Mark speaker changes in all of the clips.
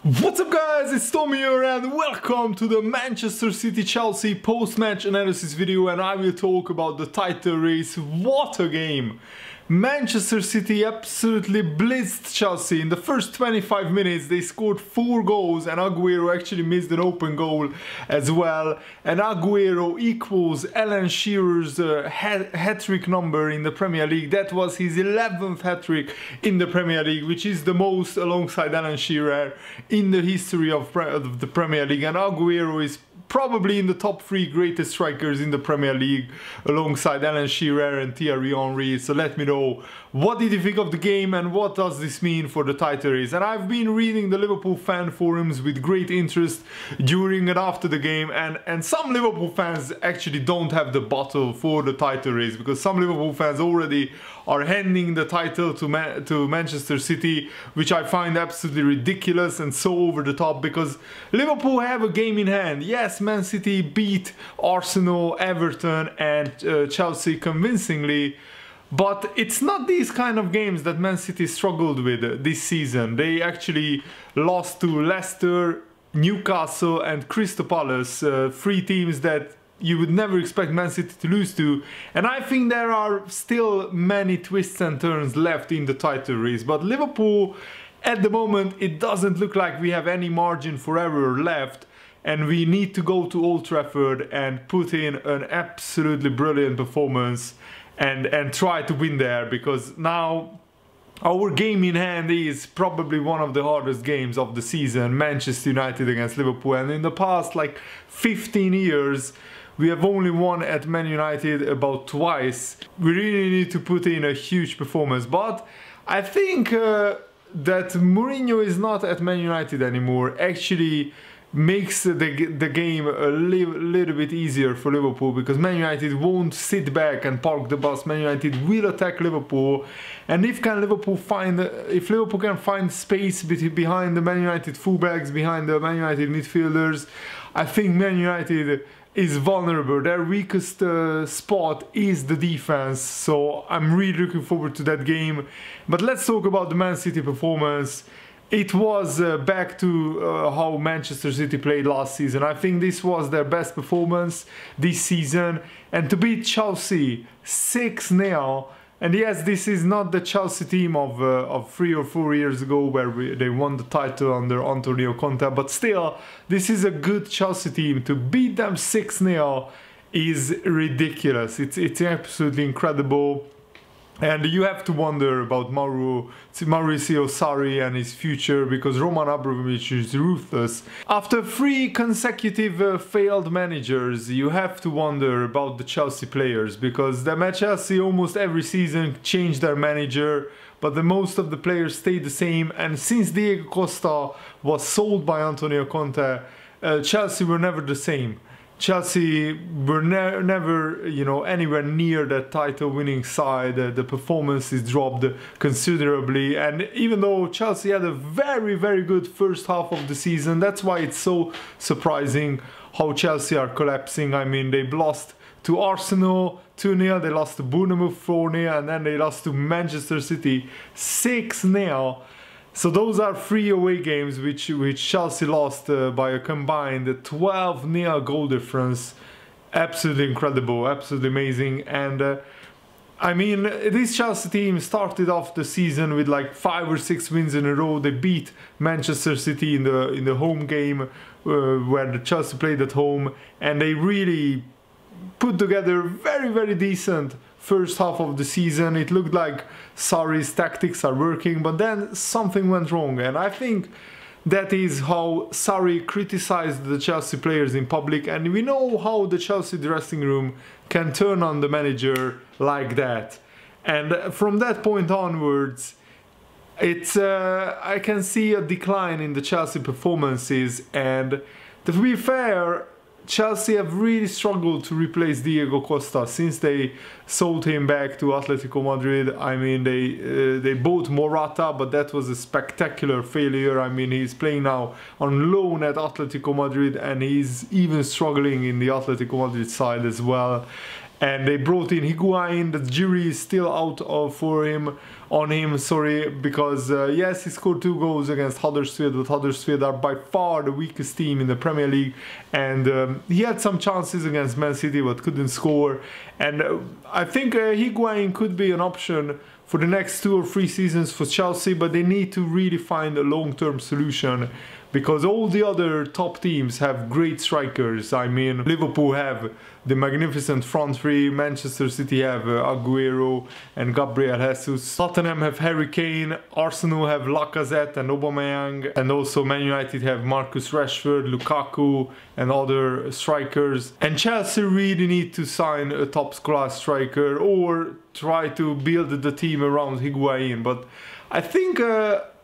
Speaker 1: What's up guys, it's Tommy here and welcome to the Manchester City-Chelsea post-match analysis video, and I will talk about the title race. What a game! Manchester City absolutely blitzed Chelsea. In the first 25 minutes they scored 4 goals and Aguero actually missed an open goal as well. And Aguero equals Alan Shearer's hat-trick number in the Premier League. That was his 11th hat-trick in the Premier League, which is the most alongside Alan Shearer in the history of the Premier League. And Aguero is probably in the top 3 greatest strikers in the Premier League alongside Alan Shearer and Thierry Henry. So let me know, what did you think of the game and what does this mean for the title race? And I've been reading the Liverpool fan forums with great interest during and after the game, and some Liverpool fans actually don't have the bottle for the title race, because some Liverpool fans already are handing the title to Manchester City, which I find absolutely ridiculous and so over the top, because Liverpool have a game in hand. Yes, Man City beat Arsenal, Everton and Chelsea convincingly, but it's not these kind of games that Man City struggled with this season. They actually lost to Leicester, Newcastle and Crystal Palace, 3 teams that you would never expect Man City to lose to. And I think there are still many twists and turns left in the title race. But Liverpool, at the moment, it doesn't look like we have any margin for error left. And we need to go to Old Trafford and put in an absolutely brilliant performance and try to win there, because now our game in hand is probably one of the hardest games of the season, Manchester United against Liverpool. And in the past like 15 years, we have only won at Man United about twice. We really need to put in a huge performance. But I think that Mourinho is not at Man United anymore actually makes the game a little bit easier for Liverpool, because Man United won't sit back and park the bus. Man United will attack Liverpool, and if Liverpool can find space behind the Man United fullbacks, behind the Man United midfielders, I think Man United is vulnerable. Their weakest spot is the defense, so I'm really looking forward to that game. But let's talk about the Man City performance. It was back to how Manchester City played last season. I think this was their best performance this season. And to beat Chelsea 6-0, and yes, this is not the Chelsea team of 3 or 4 years ago where they won the title under Antonio Conte, but still, this is a good Chelsea team. To beat them 6-0 is ridiculous. It's absolutely incredible. And you have to wonder about Mauricio Sarri and his future, because Roman Abramovich is ruthless. After 3 consecutive failed managers, you have to wonder about the Chelsea players, because them at Chelsea almost every season changed their manager, but most of the players stayed the same. And since Diego Costa was sold by Antonio Conte, Chelsea were never the same. Chelsea were never, anywhere near that title-winning side. The performances dropped considerably, and even though Chelsea had a very, very good first half of the season, that's why it's so surprising how Chelsea are collapsing. I mean, they lost to Arsenal 2-0, they lost to Bournemouth 4-0, and then they lost to Manchester City 6-0. So those are 3 away games which Chelsea lost by a combined 12-0 goal difference. Absolutely incredible, absolutely amazing. And I mean, this Chelsea team started off the season with like 5 or 6 wins in a row. They beat Manchester City in the home game where the Chelsea played at home, and they really put together very, very decent first half of the season. It looked like Sarri's tactics are working, but then something went wrong, and I think that is how Sarri criticized the Chelsea players in public, and we know how the Chelsea dressing room can turn on the manager like that. And from that point onwards, I can see a decline in the Chelsea performances. And to be fair, Chelsea have really struggled to replace Diego Costa since they sold him back to Atletico Madrid. I mean, they bought Morata, but that was a spectacular failure. I mean, he's playing now on loan at Atletico Madrid, and he's even struggling in the Atletico Madrid side as well. And they brought in Higuain. The jury is still out on him, because yes, he scored 2 goals against Huddersfield, but Huddersfield are by far the weakest team in the Premier League, and he had some chances against Man City but couldn't score. And I think Higuain could be an option for the next 2 or 3 seasons for Chelsea, but they need to really find a long-term solution, because all the other top teams have great strikers. I mean, Liverpool have the magnificent front three, Manchester City have Aguero and Gabriel Jesus, Tottenham have Harry Kane, Arsenal have Lacazette and Aubameyang, and also Man United have Marcus Rashford, Lukaku and other strikers. And Chelsea really need to sign a top-class striker or try to build the team around Higuain. But I think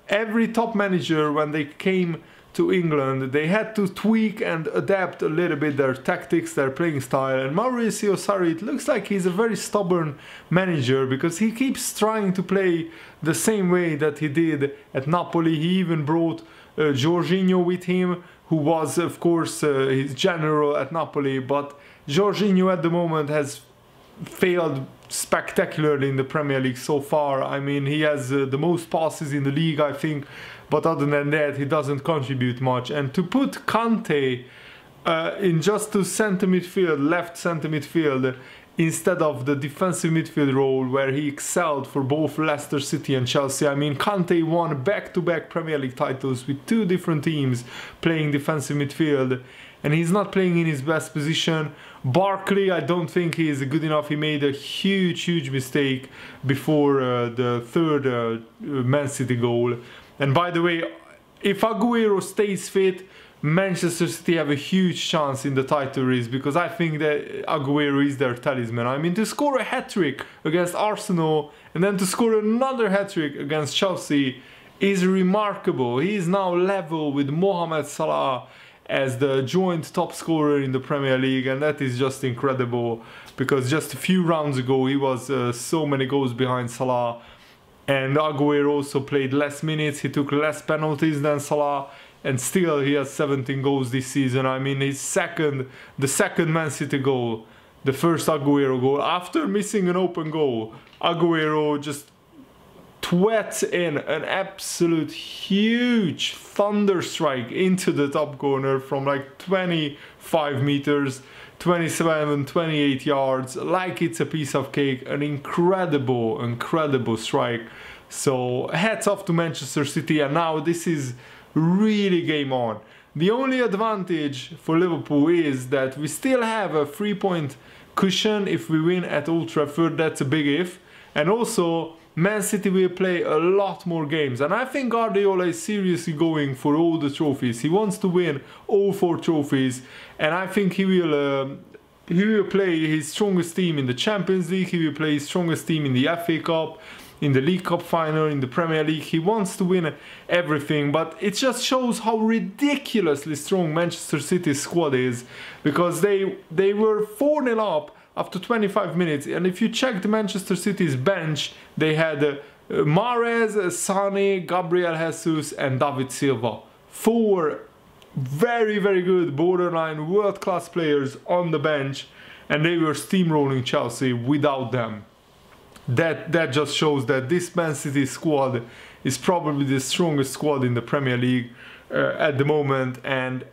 Speaker 1: every top manager, when they came to England, they had to tweak and adapt a little bit their tactics, their playing style. And Mauricio Sarri, it looks like he's a very stubborn manager, because he keeps trying to play the same way that he did at Napoli. He even brought Jorginho with him, who was of course his general at Napoli, but Jorginho at the moment has failed spectacularly in the Premier League so far. I mean, he has the most passes in the league, I think, but other than that he doesn't contribute much. And to put Kante in just to center midfield, left center midfield, instead of the defensive midfield role where he excelled for both Leicester City and Chelsea. I mean, Kante won back-to-back Premier League titles with 2 different teams playing defensive midfield, and he's not playing in his best position. Barkley, I don't think he is good enough. He made a huge mistake before the 3rd Man City goal. And by the way, if Aguero stays fit, Manchester City have a huge chance in the title race, because I think that Aguero is their talisman. I mean, to score a hat-trick against Arsenal and then to score another hat-trick against Chelsea is remarkable. He is now level with Mohamed Salah as the joint top scorer in the Premier League, and that is just incredible, because just a few rounds ago he was so many goals behind Salah. And Aguero also played less minutes, he took less penalties than Salah, and still he has 17 goals this season. I mean, the second Man City goal, the first Aguero goal, after missing an open goal, Aguero just twats in an absolute huge thunder strike into the top corner from like 25 meters, 27, 28 yards, like it's a piece of cake. An incredible strike. So hats off to Manchester City, and now this is really game on. The only advantage for Liverpool is that we still have a 3-point cushion if we win at Old Trafford. That's a big if. And also, Man City will play a lot more games, and I think Guardiola is seriously going for all the trophies. He wants to win all 4 trophies, and I think he will play his strongest team in the Champions League, he will play his strongest team in the FA Cup, in the League Cup final, in the Premier League. He wants to win everything, but it just shows how ridiculously strong Manchester City's squad is, because they were 4-0 up after 25 minutes, and if you check the Manchester City's bench, they had Mahrez, Sané, Gabriel Jesus and David Silva. 4 very good, borderline world-class players on the bench, and they were steamrolling Chelsea without them. That just shows that this Man City squad is probably the strongest squad in the Premier League at the moment, and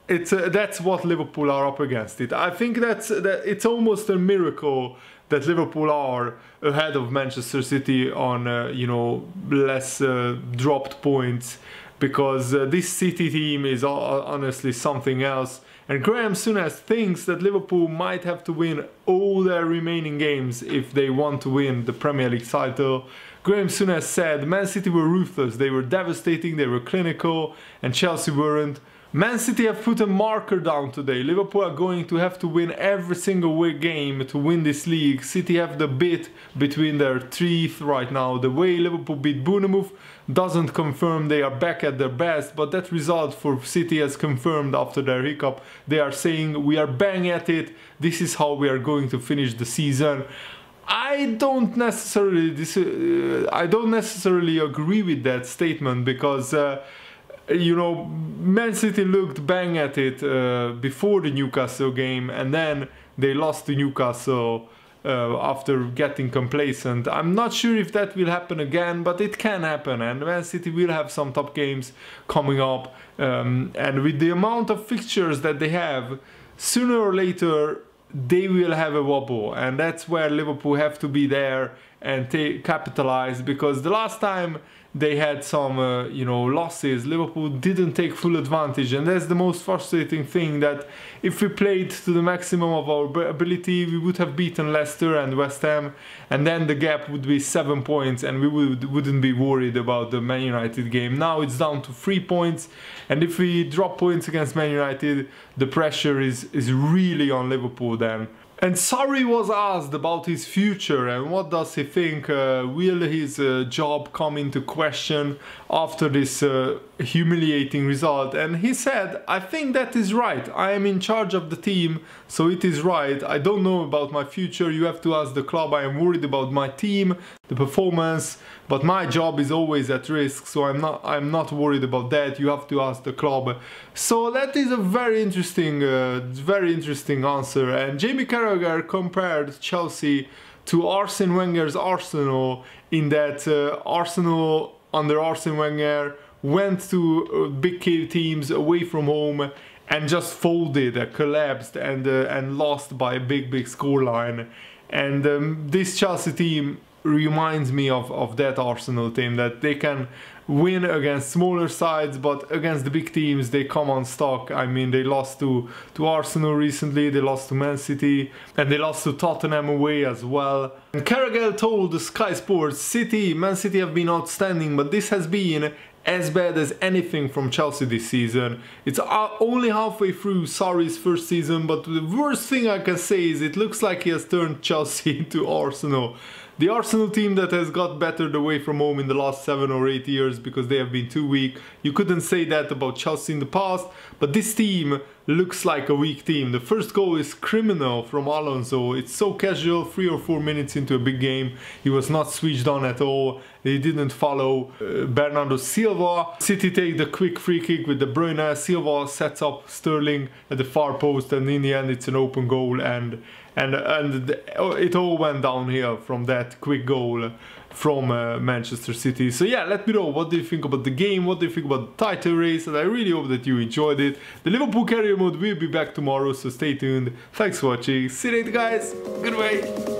Speaker 1: that's what Liverpool are up against. I think it's almost a miracle that Liverpool are ahead of Manchester City on less dropped points, because this City team is honestly something else. And Graham Souness thinks that Liverpool might have to win all their remaining games if they want to win the Premier League title. Graham Souness said Man City were ruthless, they were devastating, they were clinical, and Chelsea weren't. Man City have put a marker down today. Liverpool are going to have to win every single game to win this league. City have the bit between their teeth right now. The way Liverpool beat Bournemouth doesn't confirm they are back at their best, but that result for City has confirmed after their hiccup. They are saying we are bang at it, this is how we are going to finish the season. I don't necessarily agree with that statement, because Man City looked bang at it before the Newcastle game, and then they lost to Newcastle after getting complacent. I'm not sure if that will happen again, but it can happen, and Man City will have some top games coming up, and with the amount of fixtures that they have, sooner or later they will have a wobble, and that's where Liverpool have to be there and capitalize, because the last time they had some losses, Liverpool didn't take full advantage, and that's the most frustrating thing, that if we played to the maximum of our ability, we would have beaten Leicester and West Ham, and then the gap would be 7 points, and we wouldn't be worried about the Man United game. Now it's down to 3 points, and if we drop points against Man United, the pressure is really on Liverpool then. And Sarri was asked about his future and what does he think, will his job come into question after this humiliating result, and he said, I think that is right, I am in charge of the team, so it is right, I don't know about my future, you have to ask the club, I am worried about my team, the performance, but my job is always at risk, so I'm not worried about that, you have to ask the club. So that is a very interesting answer, and Jamie Carragher compared Chelsea to Arsene Wenger's Arsenal, in that Arsenal under Arsene Wenger went to big teams away from home and just folded, collapsed, and lost by a big scoreline. And this Chelsea team reminds me of that Arsenal team, that they can win against smaller sides, but against the big teams they come on stock. I mean, they lost to Arsenal recently, they lost to Man City, and they lost to Tottenham away as well. And Carragher told the Sky Sports, Man City have been outstanding, but this has been as bad as anything from Chelsea this season. It's only halfway through Sarri's first season, but the worst thing I can say is it looks like he has turned Chelsea into Arsenal. The Arsenal team that has got battered away from home in the last 7 or 8 years because they have been too weak. You couldn't say that about Chelsea in the past, but this team looks like a weak team. The first goal is criminal from Alonso. It's so casual, 3 or 4 minutes into a big game. He was not switched on at all. He didn't follow Bernardo Silva. City take the quick free kick with De Bruyne. Silva sets up Sterling at the far post, and in the end it's an open goal, and it all went downhill from that quick goal from Manchester City. So yeah, let me know, what do you think about the game, what do you think about the title race, and I really hope that you enjoyed it. The Liverpool career mode will be back tomorrow, so stay tuned. Thanks for watching, see you later guys, goodbye.